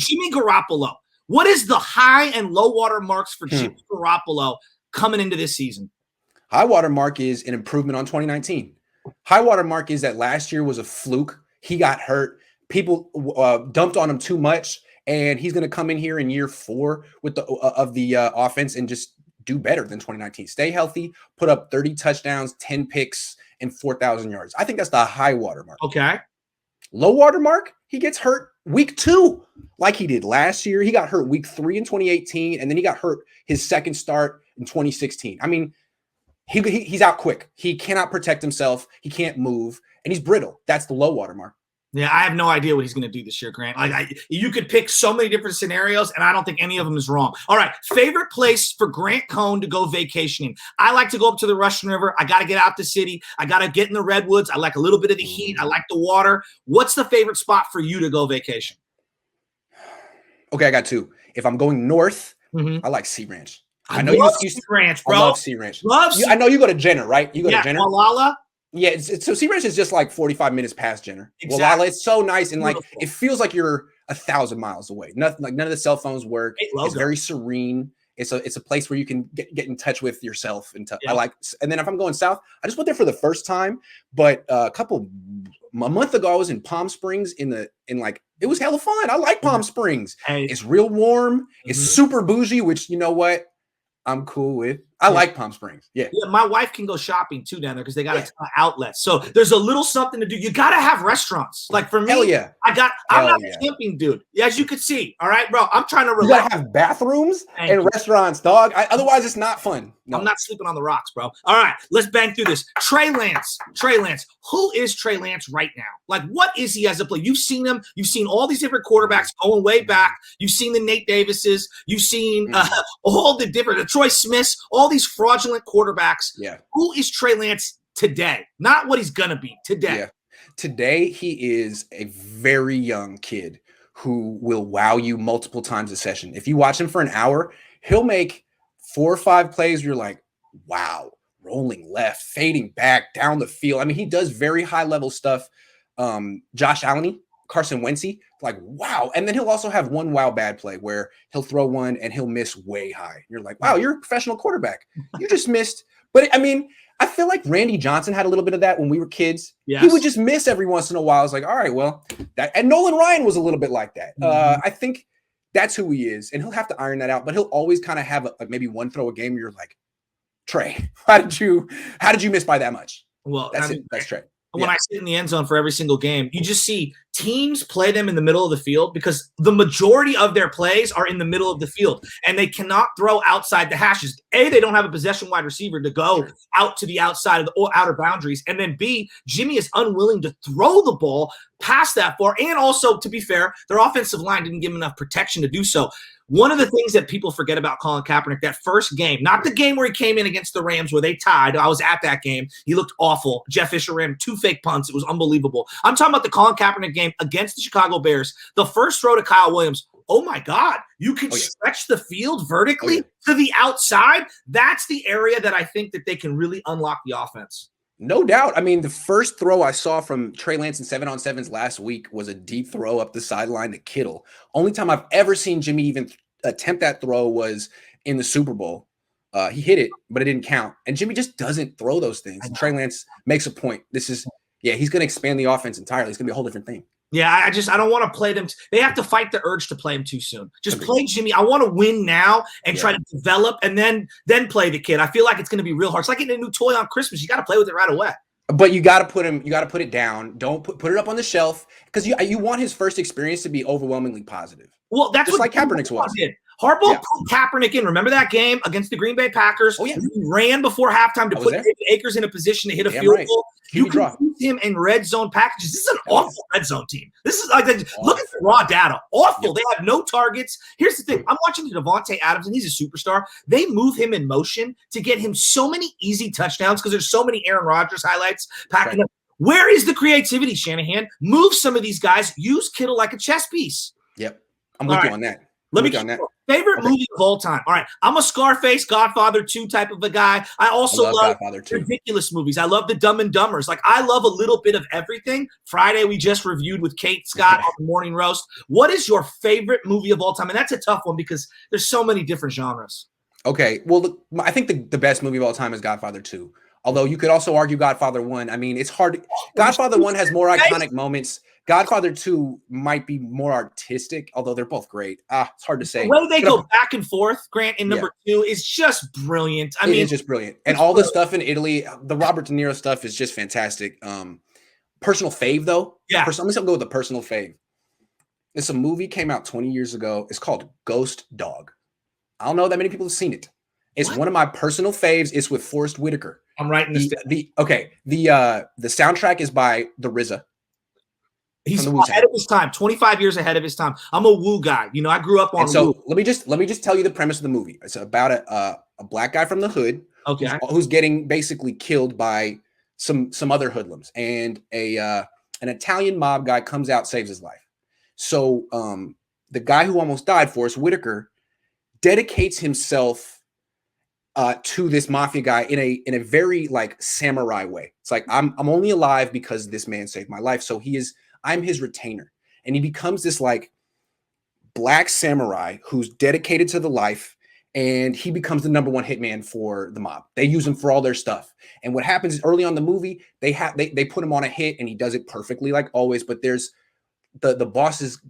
Jimmy Garoppolo. What is the high and low water marks for Jimmy Garoppolo coming into this season? High water mark is an improvement on 2019. High water mark is that last year was a fluke. He got hurt. People dumped on him too much, and he's going to come in here in year 4 with the offense and just do better than 2019. Stay healthy, put up 30 touchdowns, 10 picks, and 4,000 yards. I think that's the high water mark. Okay. Low water mark, he gets hurt week 2 like he did last year. He got hurt week 3 in 2018, and then he got hurt his second start in 2016. I mean, he's out quick. He cannot protect himself. He can't move, and he's brittle. That's the low water mark. Yeah, I have no idea what he's going to do this year, Grant. You could pick so many different scenarios, and I don't think any of them is wrong. All right, favorite place for Grant Cohn to go vacationing. I like to go up to the Russian River. I got to get out the city. I got to get in the redwoods. I like a little bit of the heat. I like the water. What's the favorite spot for you to go vacation? Okay, I got 2. If I'm going north, I like Sea Ranch. I know you Sea Ranch, bro. I love Sea Ranch. I know you go to Jenner, right? You go to Jenner. Malala. Yeah, so Sea Ranch is just like 45 minutes past Jenner. Exactly. Walala, it's so nice, and like it feels like you're 1,000 miles away. Nothing, like none of the cell phones work. It's very serene. It's a place where you can get in touch with yourself. And I like. And then if I'm going south, I just went there for the first time, but a month ago I was in Palm Springs in like it was hella fun. I like Palm Springs. Hey. It's real warm. It's super bougie, which you know what I'm cool with. I like Palm Springs. Yeah, my wife can go shopping too down there because they got a ton of outlets. So there's a little something to do. You got to have restaurants. Like for me, I'm not a camping dude. As you can see, all right, bro. I'm trying to relax. You got to have bathrooms and restaurants, dog. Otherwise, it's not fun. No. I'm not sleeping on the rocks, bro. All right, let's bang through this. Trey Lance. Who is Trey Lance right now? Like, what is he as a player? You've seen him. You've seen all these different quarterbacks going way back. You've seen the Nate Davises. You've seen all the different Troy Smiths. All these fraudulent quarterbacks. Yeah. Who is Trey Lance today? Not what he's going to be today. Yeah. Today, he is a very young kid who will wow you multiple times a session. If you watch him for an hour, he'll make 4 or 5 plays. You're like, wow, rolling left, fading back down the field. I mean, he does very high level stuff. Josh Allen, Carson Wentz, like, wow. And then he'll also have one wow bad play where he'll throw one and he'll miss way high. You're like, wow, you're a professional quarterback. You just missed. But I mean, I feel like Randy Johnson had a little bit of that when we were kids. Yes. He would just miss every once in a while. I was like, all right, well, that. And Nolan Ryan was a little bit like that. I think that's who he is. And he'll have to iron that out, but he'll always kind of have maybe one throw a game where you're like, Trey, how did you miss by that much? Well, that's it. That's Trey. When I sit in the end zone for every single game, you just see teams play them in the middle of the field because the majority of their plays are in the middle of the field, and they cannot throw outside the hashes. A, they don't have a possession wide receiver to go out to the outside of the outer boundaries. And then B, Jimmy is unwilling to throw the ball past that far. And also, to be fair, their offensive line didn't give him enough protection to do so. One of the things that people forget about Colin Kaepernick, that first game, not the game where he came in against the Rams where they tied. I was at that game. He looked awful. Jeff Fisher ran 2 fake punts. It was unbelievable. I'm talking about the Colin Kaepernick game against the Chicago Bears. The first throw to Kyle Williams. Oh, my God. You can stretch the field vertically to the outside. That's the area that I think that they can really unlock the offense. No doubt. I mean, the first throw I saw from Trey Lance in 7-on-7s last week was a deep throw up the sideline to Kittle. Only time I've ever seen Jimmy even attempt that throw was in the Super Bowl. He hit it, but it didn't count. And Jimmy just doesn't throw those things. And Trey Lance makes a point. He's going to expand the offense entirely. It's going to be a whole different thing. Yeah, I don't want to play them. They have to fight the urge to play him too soon. Just play Jimmy. I want to win now and try to develop and then play the kid. I feel like it's going to be real hard. It's like getting a new toy on Christmas. You got to play with it right away. But you got to put it down. Don't put it up on the shelf because you want his first experience to be overwhelmingly positive. Well, that's just what like Kaepernick's was. Harbaugh put Kaepernick in. Remember that game against the Green Bay Packers? Oh, yeah. He ran before halftime to put David Akers in a position to hit a field goal. You can use him in red zone packages. This is an awful red zone team. This is like, look at the raw data. Awful. They have no targets. Here's the thing. I'm watching Devontae Adams, and he's a superstar. They move him in motion to get him so many easy touchdowns because there's so many Aaron Rodgers highlights packing up. Where is the creativity, Shanahan? Move some of these guys. Use Kittle like a chess piece. Yep. I'm with you on that. Let me Favorite movie of all time. All right. I'm a Scarface, Godfather 2 type of a guy. I also love Godfather 2. ridiculous movies. I love the Dumb and Dumbers. Like, I love a little bit of everything. Friday, we just reviewed with Kate Scott on the Morning Roast. What is your favorite movie of all time? And that's a tough one because there's so many different genres. Okay. Well, I think the best movie of all time is Godfather 2. Although you could also argue Godfather 1. I mean, it's hard. Godfather 1 has more iconic moments. Godfather 2 might be more artistic, although they're both great. It's hard to say. The way they go back and forth, Grant, in number 2 is just brilliant. I mean, it's just brilliant. And all the stuff in Italy, the Robert De Niro stuff is just fantastic. Personal fave, though. Yeah. I'm just going to go with the personal fave. It's a movie came out 20 years ago. It's called Ghost Dog. I don't know that many people have seen it. It's one of my personal faves. It's with Forrest Whitaker. I'm writing this down. The soundtrack is by the RZA. He's ahead of his time, 25 years ahead of his time. I'm a Woo guy. You know, I grew up on Woo. Let me just tell you the premise of the movie. It's about a black guy from the hood, who's getting basically killed by some other hoodlums, and an Italian mob guy comes out, saves his life. So the guy who almost died, Forrest Whitaker, dedicates himself to this mafia guy in a very like samurai way. It's like I'm only alive because this man saved my life. So I'm his retainer, and he becomes this like black samurai who's dedicated to the life, and he becomes the number one hitman for the mob. They use him for all their stuff. And what happens is early on in the movie, they put him on a hit, and he does it perfectly like always. But there's the boss's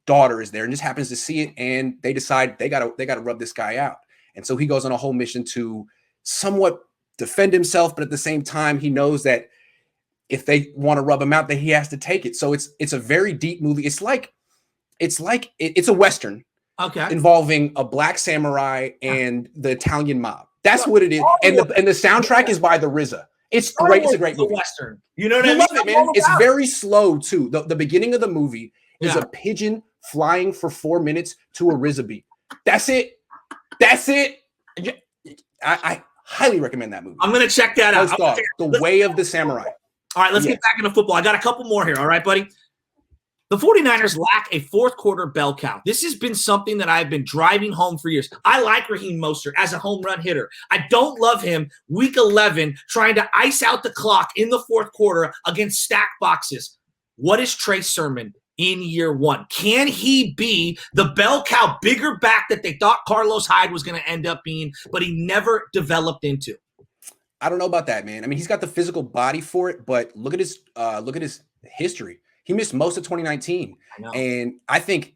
daughter is there and just happens to see it, and they decide they gotta rub this guy out. And so he goes on a whole mission to somewhat defend himself, but at the same time, he knows that if they want to rub him out, then he has to take it. So it's a very deep movie. It's a Western, involving a black samurai and the Italian mob. That's what it is. And the soundtrack is by the RZA. It's great. It's a great movie. Western. You know what I mean? Love it, man. It's very slow too. The beginning of the movie is a pigeon flying for 4 minutes to a RZA beat. That's it. I highly recommend that movie. I'm gonna check that out. The Way of the Samurai. All right, let's get back into football. I got a couple more here. All right, buddy. The 49ers lack a fourth quarter bell cow. This has been something that I've been driving home for years. I like Raheem Mostert as a home run hitter. I don't love him week 11 trying to ice out the clock in the fourth quarter against stack boxes. What is Trey Sermon in year one? Can he be the bell cow bigger back that they thought Carlos Hyde was going to end up being, but he never developed into? I don't know about that, man. I mean, he's got the physical body for it, but look at his history. He missed most of 2019. And I think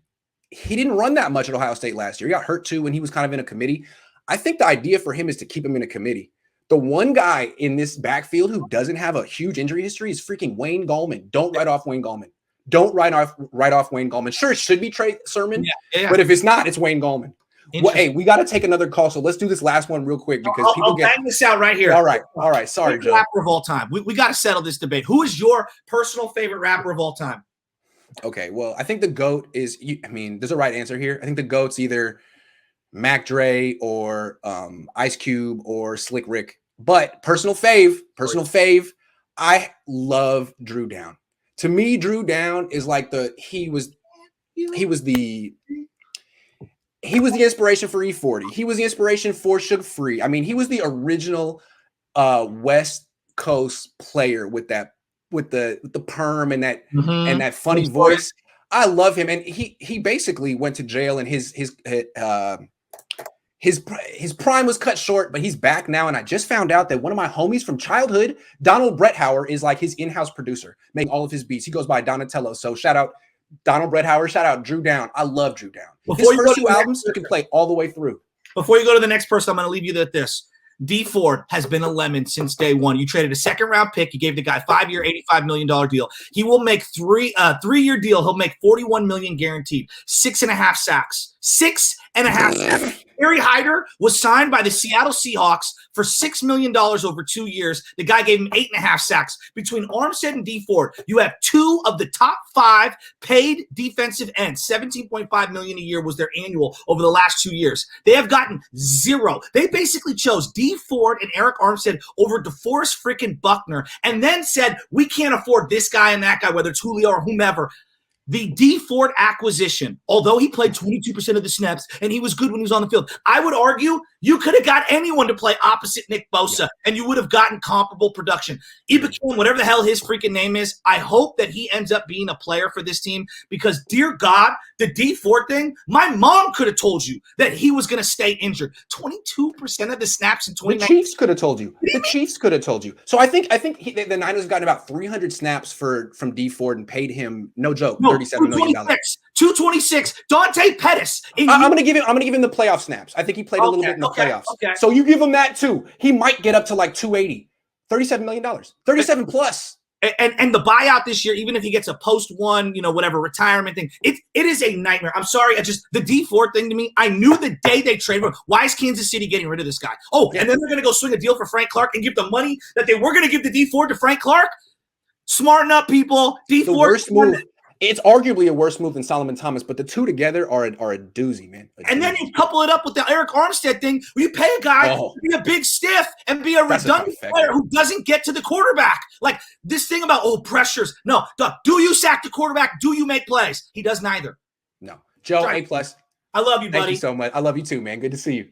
he didn't run that much at Ohio State last year. He got hurt too when he was kind of in a committee. I think the idea for him is to keep him in a committee. The one guy in this backfield who doesn't have a huge injury history is freaking Wayne Gallman. Don't write off Wayne Gallman. Don't write off Wayne Gallman. Sure, it should be Trey Sermon, but if it's not, it's Wayne Gallman. Well, hey, we got to take another call, so let's do this last one real quick because I'll bang this out right here. All right. Sorry, Joe. Rapper of all time. We got to settle this debate. Who is your personal favorite rapper of all time? Okay, well, I think the GOAT is. I mean, there's a right answer here. I think the GOAT's either Mac Dre or Ice Cube or Slick Rick. But personal fave. I love Drew Down. To me, Drew Down is like he was the inspiration for E40. He was the inspiration for Sugar Free. I mean, he was the original West Coast player with the perm and that funny voice. I love him, and he basically went to jail, and his prime was cut short, but he's back now. And I just found out that one of my homies from childhood, Donald Bretthauer, is like his in-house producer, making all of his beats. He goes by Donatello. So shout out Donald Bretthauer. Shout out Drew Down. I love Drew Down. His first two albums you can play all the way through. Before you go to the next person, I'm going to leave you with this. D Ford has been a lemon since day one. You traded a second-round pick. You gave the guy a 5-year, $85 million deal. He will make three-year deal. He'll make $41 million guaranteed. 6.5 sacks. 6.5 sacks. Harry Hyder was signed by the Seattle Seahawks for $6 million over 2 years. The guy gave him 8.5 sacks. Between Armstead and D Ford, you have two of the top 5 paid defensive ends. $17.5 million a year was their annual over the last 2 years. They have gotten zero. They basically chose D Ford and Eric Armstead over DeForest freaking Buckner, and then said, we can't afford this guy and that guy, whether it's Julio or whomever. the D Ford acquisition, although he played 22% of the snaps and he was good when he was on the field, I would argue you could have got anyone to play opposite Nick Bosa and you would have gotten comparable production. Ibuprofen, whatever the hell his freaking name is, I hope that he ends up being a player for this team because, dear God, the D Ford thing, my mom could have told you that he was going to stay injured. 22% of the snaps in 2019. The Chiefs could have told you. The Chiefs could have told you. So I think the Niners got about 300 snaps from D Ford and paid him, no joke, $37 million. 226. Dante Pettis. I'm gonna give him the playoff snaps. I think he played a little bit in the playoffs. Okay. So you give him that too. He might get up to like 280. $37 million. 37 plus. And the buyout this year, even if he gets a post one, whatever retirement thing, it is a nightmare. I'm sorry. The D Ford thing to me, I knew the day they traded him. Why is Kansas City getting rid of this guy? And then they're going to go swing a deal for Frank Clark and give the money that they were going to give the D Ford to Frank Clark. Smarten up, people. D Ford. Worst move. It's arguably a worse move than Solomon Thomas, but the two together are a doozy, man. And then you couple it up with the Eric Armstead thing, where you pay a guy to be a big stiff and be a redundant player who doesn't get to the quarterback. Like this thing about pressures. No, do you sack the quarterback? Do you make plays? He does neither. No. Joe, A+. I love you, buddy. Thank you so much. I love you too, man. Good to see you.